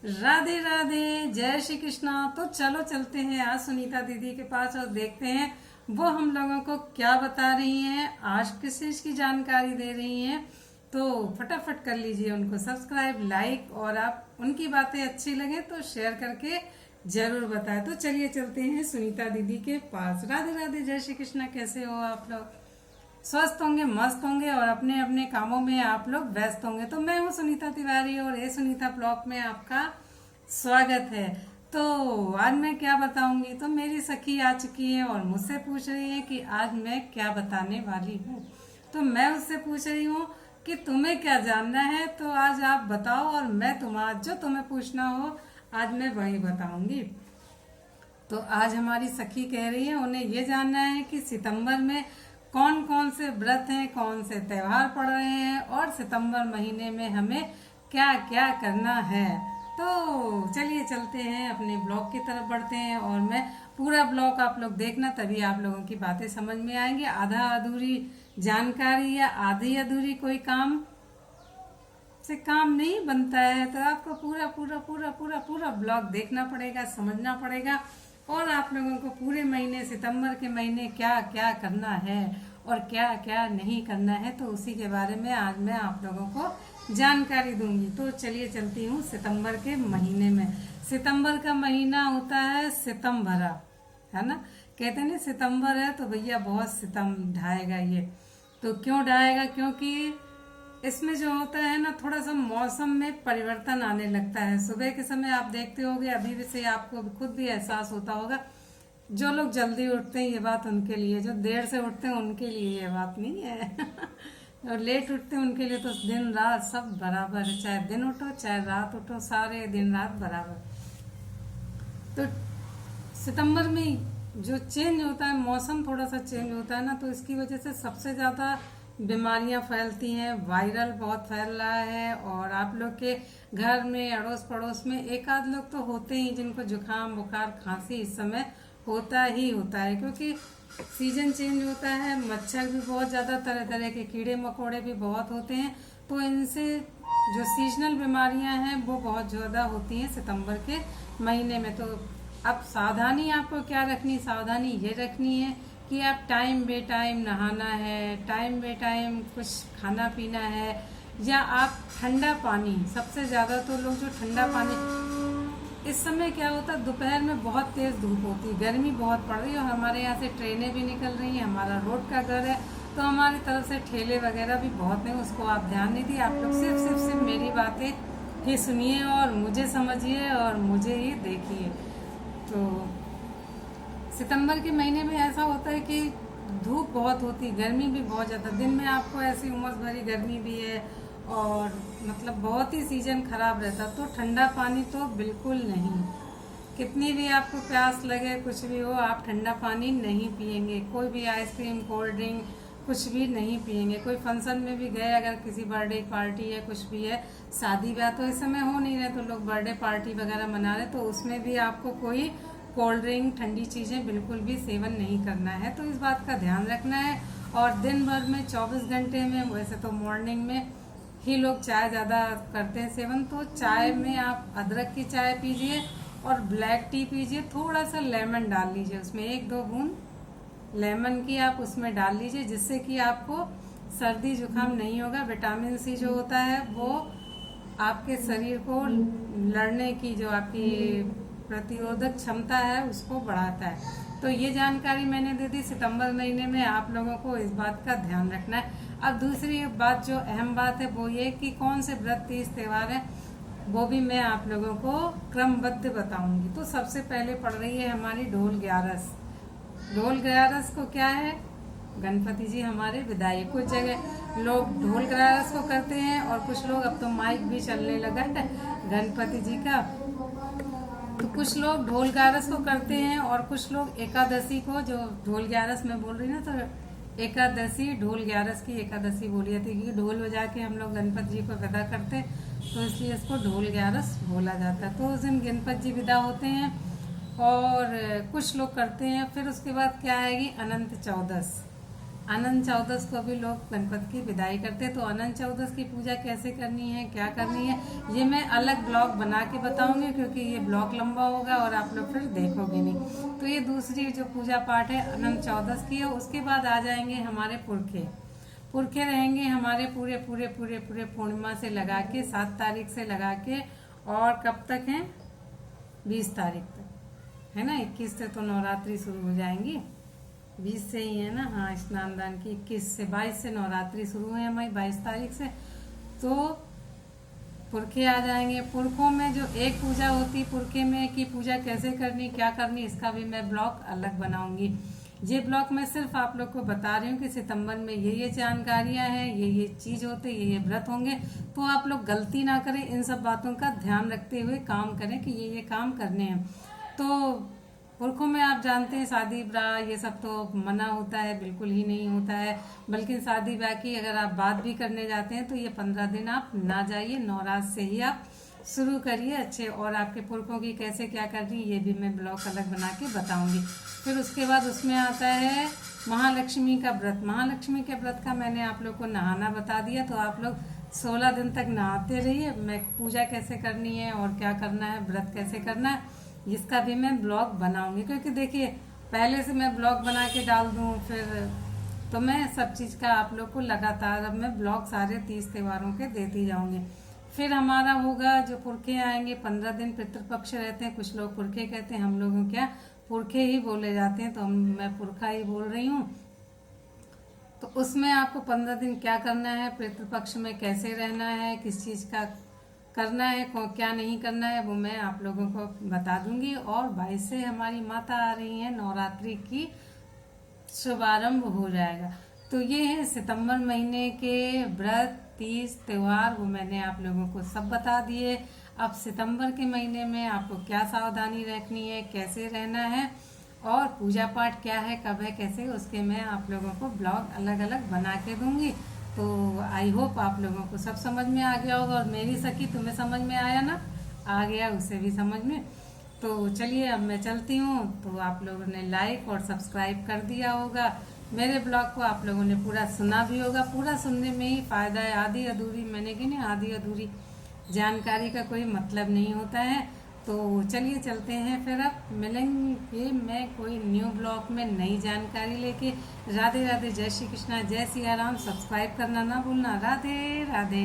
राधे राधे, जय श्री कृष्णा। तो चलो चलते हैं आज सुनीता दीदी के पास और देखते हैं वो हम लोगों को क्या बता रही हैं, आज किस चीज की जानकारी दे रही हैं। तो फटाफट कर लीजिए उनको सब्सक्राइब, लाइक, और आप उनकी बातें अच्छी लगे तो शेयर करके जरूर बताएं। तो चलिए चलते हैं सुनीता दीदी के पास। राधे राधे, जय श्री कृष्णा। कैसे हो आप लोग? स्वस्थ होंगे, मस्त होंगे और अपने अपने कामों में आप लोग व्यस्त होंगे। तो मैं हूँ सुनीता तिवारी और ये सुनीता ब्लॉग में आपका स्वागत है। तो आज मैं क्या बताऊंगी, तो मेरी सखी आ चुकी है और मुझसे पूछ रही है कि आज मैं क्या बताने वाली हूँ। तो मैं उससे पूछ रही हूँ कि तुम्हें क्या जानना है, तो आज आप बताओ और मैं जो तुम्हें पूछना हो आज मैं वही बताऊंगी। तो आज हमारी सखी कह रही है उन्हें ये जानना है कि सितंबर में कौन कौन से व्रत हैं, कौन से त्योहार पड़ रहे हैं और सितंबर महीने में हमें क्या क्या करना है। तो चलिए चलते हैं, अपने ब्लॉग की तरफ बढ़ते हैं और मैं पूरा ब्लॉग आप लोग देखना, तभी आप लोगों की बातें समझ में आएंगी। आधा अधूरी जानकारी या आधी अधूरी कोई काम से काम नहीं बनता है, तो आपको पूरा पूरा पूरा पूरा पूरा ब्लॉग देखना पड़ेगा, समझना पड़ेगा और आप लोगों को पूरे महीने, सितंबर के महीने क्या क्या करना है और क्या क्या नहीं करना है, तो उसी के बारे में आज मैं आप लोगों को जानकारी दूंगी। तो चलिए चलती हूँ सितंबर के महीने में। सितंबर का महीना होता है सितम भरा, है ना। कहते हैं ना सितंबर है तो भैया बहुत सितम ढाएगा ये। तो क्यों ढाएगा? क्योंकि इसमें जो होता है ना, थोड़ा सा मौसम में परिवर्तन आने लगता है। सुबह के समय आप देखते होंगे, अभी भी से आपको खुद भी एहसास होता होगा, जो लोग जल्दी उठते हैं ये बात उनके लिए, जो देर से उठते हैं उनके लिए ये बात नहीं है और लेट उठते हैं उनके लिए तो दिन रात सब बराबर है, चाहे दिन उठो चाहे रात उठो, सारे दिन रात बराबर। तो सितंबर में जो चेंज होता है, मौसम थोड़ा सा चेंज होता है ना, तो इसकी वजह से सबसे ज़्यादा बीमारियां फैलती हैं। वायरल बहुत फैल रहा है और आप लोग के घर में, अड़ोस पड़ोस में एक आध लोग तो होते ही जिनको जुकाम, बुखार, खांसी इस समय होता ही होता है, क्योंकि सीजन चेंज होता है। मच्छर भी बहुत ज़्यादा, तरह तरह के कीड़े मकोड़े भी बहुत होते हैं, तो इनसे जो सीजनल बीमारियां हैं वो बहुत ज़्यादा होती हैं सितंबर के महीने में। तो अब सावधानी आपको क्या रखनी, सावधानी ये रखनी है कि आप टाइम बे टाइम नहाना है, टाइम बे टाइम कुछ खाना पीना है, या आप ठंडा पानी, सबसे ज़्यादा तो लोग जो ठंडा पानी, इस समय क्या होता है दोपहर में बहुत तेज़ धूप होती है, गर्मी बहुत पड़ रही है और हमारे यहाँ से ट्रेनें भी निकल रही हैं, हमारा रोड का घर है, तो हमारी तरफ से ठेले वगैरह भी बहुत हैं, उसको आप ध्यान नहीं दिए। आप लोग सिर्फ मेरी बातें ही सुनिए और मुझे समझिए और मुझे ही देखिए। तो सितंबर के महीने में ऐसा होता है कि धूप बहुत होती, गर्मी भी बहुत ज़्यादा, दिन में आपको ऐसी उमस भरी गर्मी भी है और मतलब बहुत ही सीजन खराब रहता। तो ठंडा पानी तो बिल्कुल नहीं, कितनी भी आपको प्यास लगे, कुछ भी हो, आप ठंडा पानी नहीं पिएंगे। कोई भी आइसक्रीम, कोल्ड ड्रिंक कुछ भी नहीं पिएंगे। कोई फंक्शन में भी गए, अगर किसी बर्थडे पार्टी है, कुछ भी है, शादी ब्याह तो इस समय हो नहीं रहे, तो लोग बर्थडे पार्टी वगैरह मना रहे, तो उसमें भी आपको कोई कोल्ड ड्रिंक, ठंडी चीज़ें बिल्कुल भी सेवन नहीं करना है। तो इस बात का ध्यान रखना है। और दिन भर में 24 घंटे में, वैसे तो मॉर्निंग में ही लोग चाय ज़्यादा करते हैं सेवन, तो चाय में आप अदरक की चाय पीजिए और ब्लैक टी पीजिए, थोड़ा सा लेमन डाल लीजिए उसमें, 1-2 बूंद लेमन की आप उसमें डाल लीजिए, जिससे कि आपको सर्दी जुकाम नहीं होगा। विटामिन सी जो होता है वो आपके शरीर को लड़ने की, जो आपकी प्रतिरोधक क्षमता है, उसको बढ़ाता है। तो ये जानकारी मैंने दे दी। सितंबर महीने में आप लोगों को इस बात का ध्यान रखना है। अब दूसरी बात, जो अहम बात है, वो ये कि कौन से व्रत, तीज, त्योहार है, वो भी मैं आप लोगों को क्रमबद्ध बताऊंगी। तो सबसे पहले पड़ रही है हमारी ढोल ग्यारस। ढोल ग्यारस को क्या है, गणपति जी हमारे विदाई। कुछ जगह लोग ढोल ग्यारस को करते हैं और कुछ लोग, अब तो माइक भी चलने लगा है गणपति जी का, तो कुछ लोग ढोल ग्यारस को करते हैं और कुछ लोग एकादशी को, जो ढोल ग्यारस में बोल रही ना, तो एकादशी, ढोल ग्यारस की एकादशी बोली जाती है, क्योंकि ढोल बजा के हम लोग गणपति जी को विदा करते हैं, तो इसलिए इसको ढोल ग्यारस बोला जाता है। तो उस दिन गणपति जी विदा होते हैं और कुछ लोग करते हैं। फिर उसके बाद क्या आएगी, अनंत चौदस। अनंत चौदस को भी लोग गणपति की विदाई करते हैं। तो अनंत चौदस की पूजा कैसे करनी है, क्या करनी है, ये मैं अलग ब्लॉग बना के बताऊंगी, क्योंकि ये ब्लॉग लंबा होगा और आप लोग फिर देखोगे नहीं। तो ये दूसरी जो पूजा पाठ है अनंत चौदस की है। उसके बाद आ जाएंगे हमारे पुरखे। पुरखे रहेंगे हमारे पूरे पूरे पूरे पूरे पूर्णिमा से लगा के 7 तारीख से लगा के, और कब तक है, 20 तारीख तक है ना। 21 से तो नवरात्रि शुरू हो जाएंगी, 20 से ही है ना। हाँ, स्नान दान की 21 से, 22 से नवरात्रि शुरू है हमारी, 22 तारीख से। तो पुरखे आ जाएंगे। पुरखों में जो एक पूजा होती पुरखे में की पूजा कैसे करनी, क्या करनी, इसका भी मैं ब्लॉग अलग बनाऊंगी। ये ब्लॉग मैं सिर्फ आप लोग को बता रही हूँ कि सितंबर में ये जानकारियां हैं, ये चीज होते, ये व्रत होंगे। तो आप लोग गलती ना करें, इन सब बातों का ध्यान रखते हुए काम करें कि ये काम करने हैं। तो पुरखों में आप जानते हैं शादी ब्याह ये सब तो मना होता है, बिल्कुल ही नहीं होता है। बल्कि शादी ब्याह की अगर आप बात भी करने जाते हैं तो ये 15 दिन आप ना जाइए, नवरात्र से ही आप शुरू करिए अच्छे। और आपके पुरखों की कैसे क्या करनी ये भी मैं ब्लॉग अलग बना के बताऊंगी। फिर उसके बाद उसमें आता है महालक्ष्मी का व्रत। महालक्ष्मी के व्रत का मैंने आप लोग को नहाना बता दिया, तो आप लोग 16 दिन तक नहाते रहिए। मैं पूजा कैसे करनी है और क्या करना है, व्रत कैसे करना है, इसका भी मैं ब्लॉग बनाऊंगी। क्योंकि देखिए पहले से मैं ब्लॉग बना के डाल दूं फिर तो मैं सब चीज़ का आप लोग को लगातार अब मैं ब्लॉग सारे 30 त्योहारों के देती जाऊंगी। फिर हमारा होगा जो पुरखे आएंगे, 15 दिन पितृपक्ष रहते हैं। कुछ लोग पुरखे कहते हैं, हम लोगों क्या पुरखे ही बोले जाते हैं, तो मैं पुरखा ही बोल रही हूँ। तो उसमें आपको 15 दिन क्या करना है, पितृपक्ष में कैसे रहना है, किस चीज़ का करना है, क्या नहीं करना है, वो मैं आप लोगों को बता दूंगी। और 22 से हमारी माता आ रही है, नवरात्रि की शुभारंभ हो जाएगा। तो ये है सितंबर महीने के व्रत, 30 त्योहार, वो मैंने आप लोगों को सब बता दिए। अब सितंबर के महीने में आपको क्या सावधानी रखनी है, कैसे रहना है, और पूजा पाठ क्या है, कब है, कैसे, उसके मैं आप लोगों को ब्लॉग अलग अलग बना के दूंगी। तो आई होप आप लोगों को सब समझ में आ गया होगा। और मेरी सखी तुम्हें समझ में आया ना, आ गया उसे भी समझ में। तो चलिए अब मैं चलती हूँ। तो आप लोगों ने लाइक और सब्सक्राइब कर दिया होगा, मेरे ब्लॉग को आप लोगों ने पूरा सुना भी होगा। पूरा सुनने में ही फायदा है, आधी अधूरी मैंने की नहीं, आधी अधूरी जानकारी का कोई मतलब नहीं होता है। तो चलिए चलते हैं, फिर अब मिलेंगे मैं कोई न्यू ब्लॉग में नई जानकारी लेके। राधे राधे, जय श्री कृष्णा, जय सिया राम। सब्सक्राइब करना ना भूलना। राधे राधे।